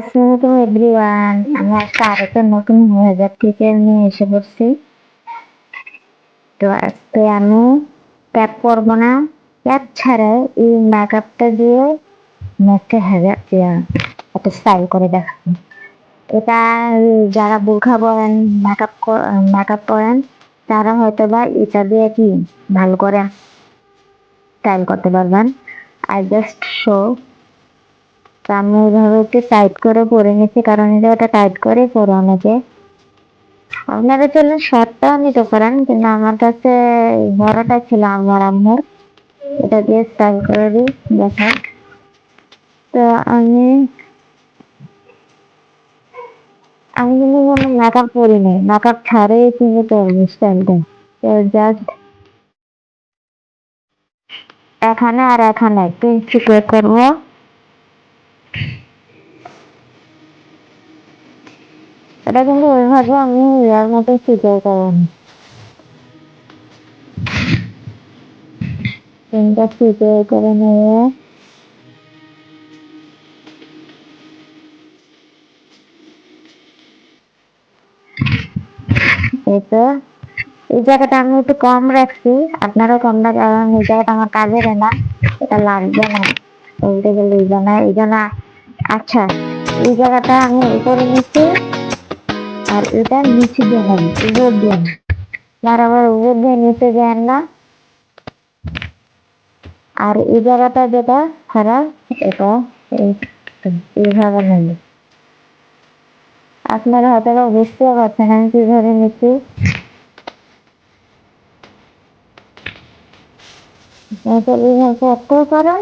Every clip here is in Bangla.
আসসালামু এভরিওয়ান, আমি আজকে আরেকটা নতুন হেয়ার টিউটোরিয়াল নিয়ে এসে পড়ছি। তো আজকে আমি প্যাক করবো না, প্যাক ছাড়াই এই মেকআপটা দিয়ে মুখে হেয়ার একটা স্টাইল করে দেখাবো। এটা যারা বোরখা পরেন, মেকআপ করেন, তারা হয়তো বা এটা দিয়ে কি ভালো করে স্টাইল করতে পারবেন। I just show. তো আমি ওইভাবে একটু টাইট করে পরে নিচ্ছি, কারণ এটা টাইট করে পরে অনেকে। আপনারা চাইলে শর্টটাও নিতে পারেন, কিন্তু আমার কাছে বড়টা ছিল আমার আম্মুর, এটা দিয়ে স্টাইল করে দিই দেখেন। তো আমি আমি কিন্তু কোনো মেকআপ করিনি, মেকআপ ছাড়াই কিন্তু করবো স্টাইলটা। তো জাস্ট এখানে আর এখানে একটু সিকুয়েট করবো। এটা কিন্তু ওইভাবে আমি ইয়ার মতো সিকুয়েট করিনি, তিনটা সিকুয়েট করে নিয়ে এটা এই জায়গাটা আমি একটু কম রাখছি, আপনারা কম রাখবেন, কারণ এই জায়গাটা আমার কাজের না, এটা লাগবে না বলতে গেলে। এই জন্য আচ্ছা, এই জায়গাটা আমি উপরে নিচ্ছি, আর এটা নিচে দিয়ে নেব, উপর দিয়ে না। আপনারা আবার উপর দিয়ে নিচে দেন না। আর এই জায়গাটা যেটা খারাপ, এটা এইভাবে নেব। আপনারা হয়তো বুঝতে পারছেন আমি কিভাবে নিচ্ছি। এইভাবে একটাও করেন।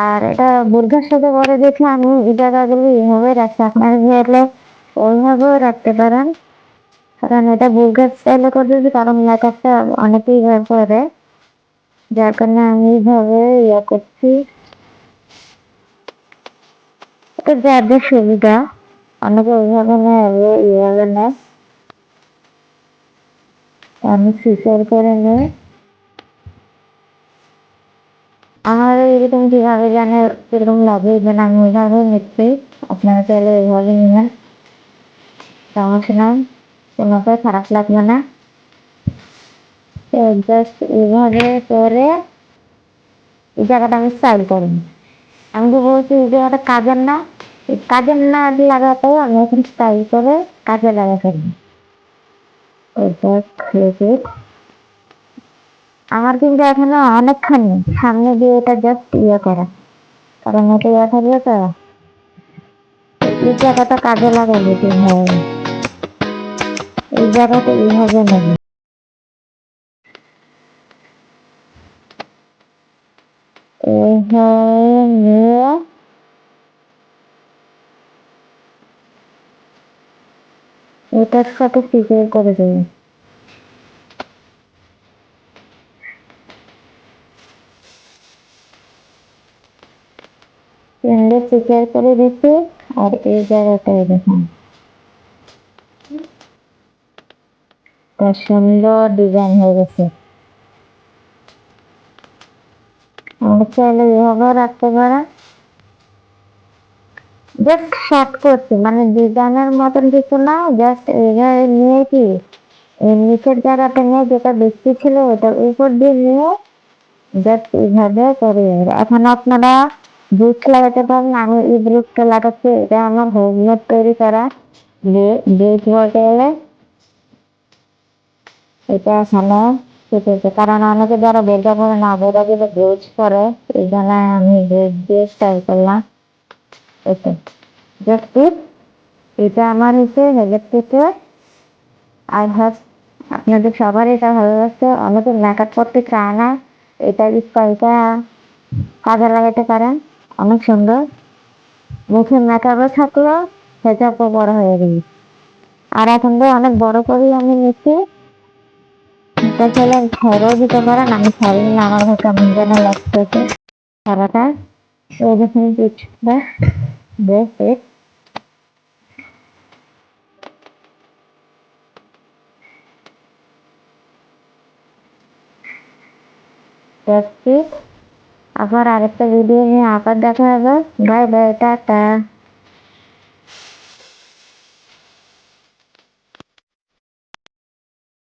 আর এটা বোরখার সাথে পরে দেখে আমি এই জায়গাগুলো এইভাবে রাখছি, আপনারা চাইলে ওইভাবেও রাখতে পারেন, কারণ এটা বোরখার স্টাইলে করতেছি, কারণ মেকআপটা অনেকেই করে, যার কারণে আমি এইভাবে করছি। এটা যাদের সুবিধা, অনেকে ওইভাবে নেয়, এইভাবে নেয়, আমি সিজার করে নেই। আমার এরকম কিভাবে জানে কিরকম লাগে, এই জন্য আমি ওইভাবে নিচ্ছি। আপনারা চাইলে ওইভাবে নেবেন, সমস্যা নাই, তোমাকে খারাপ লাগবে না। জাস্ট এইভাবে করে এই জায়গাটা আমি স্টাইল করিনি। আমি তো বলছি এই জায়গাটা কাজের না, এই কাজের না লাগাতে আমি এখন স্টাইল করে কাজে লাগা ফেলবো। আমার কিন্তু এখনো অনেকখানি সামনে দিয়ে এটা জাস্ট করা, কারণ এটা থাকবে তো এই জায়গাটা কাজে লাগাবো কিভাবে, এই জায়গাটা এইভাবে নেবে। এইভাবে নিয়ে এটার সাথে ফিচার করে দেবো। তিনটে ফিচার করে দিচ্ছি, আর এই জায়গাটায় দেখুন তার সুন্দর ডিজাইন হয়ে গেছে। আমরা চাইলে এভাবেও রাখতে পারেন। জাস্ট শর্ট করছি, মানে ডিজাইনের মতন কিছু না, জাস্ট এইভাবে নিয়ে কি নিচের জায়গাটা নিয়ে যেটা বেশি ছিল ওটার উপর দিয়ে নিয়ে জাস্ট এইভাবে করে। এখন আপনারা ব্রুশ লাগাতে পারেন, আমি এই ব্রুশটা লাগাচ্ছি, এটা আমার হোমমেড তৈরি করা ব্রুশ বলতে গেলে। এটা এখানে কেটেছে, কারণ অনেকে যারা বেরটা করে না, বেরটা দিলে ব্রুশ করে, এই জন্য আমি ব্রুশ দিয়ে স্টাইল করলাম। এটা জাস্ট এটা আমার হচ্ছে হেডের থেকে আই হ্যাভ। আপনাদের সবার এটা ভালো লাগছে, অনেকে মেকআপ করতে চায় না, এটা স্টাইলটা কাজে লাগাতে পারেন, অনেক সুন্দর। মুখে মেকআপও থাকলো, হেজাবও বড় হয়ে গেল। আর এখন তো অনেক বড় করেই আমি নিচ্ছি, এটা চাইলে ছাড়াও দিতে পারেন, আমি ছাড়িনি, আমার কাছে কেমন যেন লাগতেছে সারাটা। ওই দেখুন পিঠটা বেশ দেখছি। আবার আরেকটা ভিডিও নিয়ে আবার দেখা হবে। Bye bye, tata.